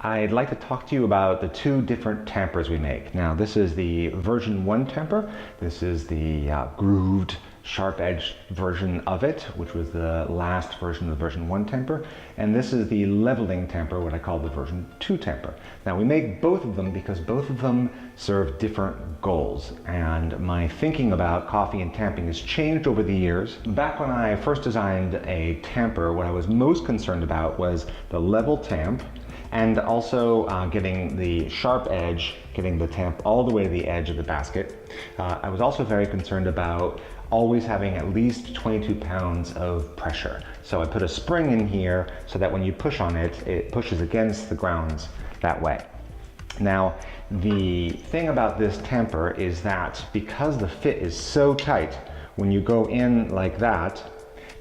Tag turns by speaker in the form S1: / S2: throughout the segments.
S1: I'd like to talk to you about the two different tampers we make. Now, this is the version 1 tamper. This is the grooved, sharp-edged version of it, which was the last version of the version 1 tamper. And this is the leveling tamper, what I call the version 2 tamper. Now, we make both of them because both of them serve different goals. And my thinking about coffee and tamping has changed over the years. Back when I first designed a tamper, what I was most concerned about was the level tamp, and also getting the sharp edge, getting the tamp all the way to the edge of the basket. I was also very concerned about always having at least 22 pounds of pressure. So I put a spring in here so that when you push on it, it pushes against the grounds that way. Now, the thing about this tamper is that because the fit is so tight, when you go in like that,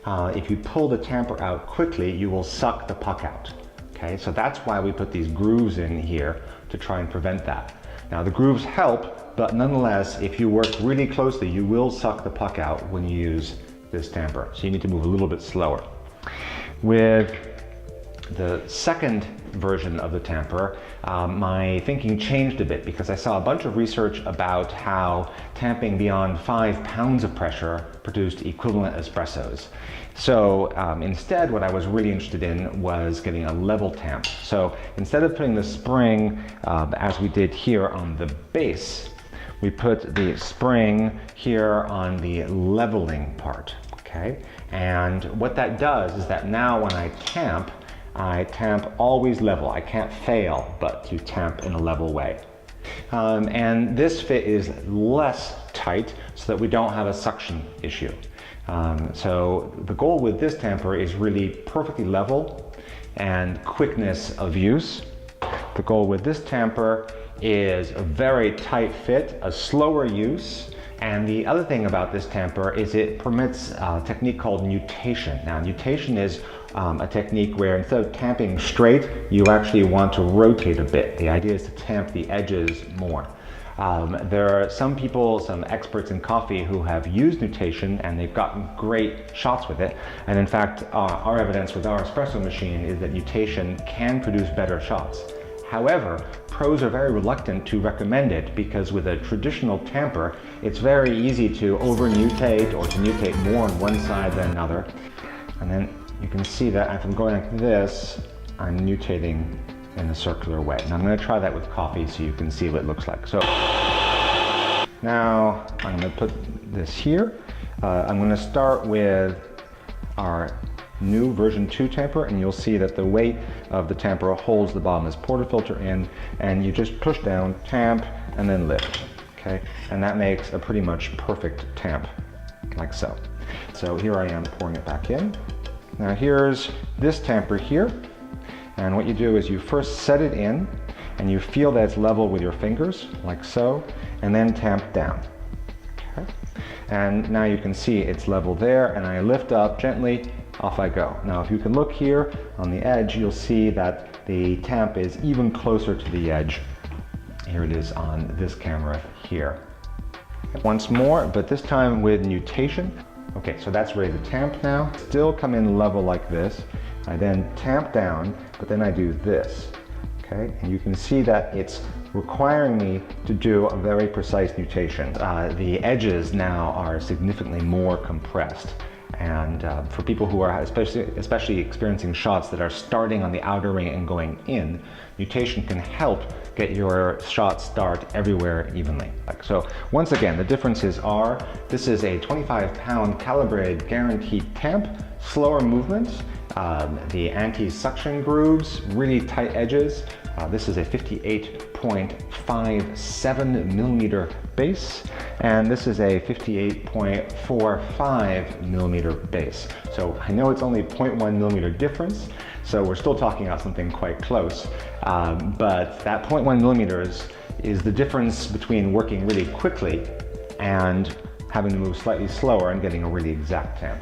S1: if you pull the tamper out quickly, you will suck the puck out. Okay, so that's why we put these grooves in here to try and prevent that. Now the grooves help, but nonetheless, if you work really closely, you will suck the puck out when you use this tamper. So you need to move a little bit slower. With the second version of the tamper, my thinking changed a bit because I saw a bunch of research about how tamping beyond 5 pounds of pressure produced equivalent espressos. So instead, what I was really interested in was getting a level tamp. So instead of putting the spring as we did here on the base, we put the spring here on the leveling part, okay? And what that does is that now when I tamp always level. I can't fail but to tamp in a level way. And this fit is less tight so that we don't have a suction issue. So the goal with this tamper is really perfectly level and quickness of use. The goal with this tamper is a very tight fit, a slower use. And the other thing about this tamper is it permits a technique called nutation. Now, nutation is a technique where instead of tamping straight, you actually want to rotate a bit. The idea is to tamp the edges more. There are some people, some experts in coffee who have used nutation and they've gotten great shots with it. And in fact, our evidence with our espresso machine is that nutation can produce better shots. However, pros are very reluctant to recommend it because with a traditional tamper, it's very easy to over-nutate or to nutate more on one side than another. And then you can see that if I'm going like this, I'm nutating in a circular way. And I'm going to try that with coffee so you can see what it looks like. So now I'm going to put this here. I'm going to start with our new version 2 tamper, and you'll see that the weight of the tamper holds the bottom as portafilter in, and you just push down, tamp, and then lift, okay? And that makes a pretty much perfect tamp, like so. So here I am pouring it back in. Now here's this tamper here, and what you do is you first set it in, and you feel that it's level with your fingers, like so, and then tamp down, okay? And now you can see it's level there, and I lift up gently, off I go. Now if you can look here on the edge, you'll see that the tamp is even closer to the edge. Here it is on this camera here. Once more, but this time with nutation. Okay, so that's ready to tamp now. Still come in level like this. I then tamp down, but then I do this, okay? And you can see that it's requiring me to do a very precise nutation. The edges now are significantly more compressed. And for people who are especially experiencing shots that are starting on the outer ring and going in, nutation can help get your shot start everywhere evenly. So once again, the differences are, this is a 25-pound calibrated guaranteed tamp, slower movements, the anti-suction grooves, really tight edges. This is a 58.57 millimeter base, and this is a 58.45 millimeter base. So I know it's only 0.1 millimeter difference, so we're still talking about something quite close. But that 0.1 millimeters is the difference between working really quickly and having to move slightly slower and getting a really exact tamp.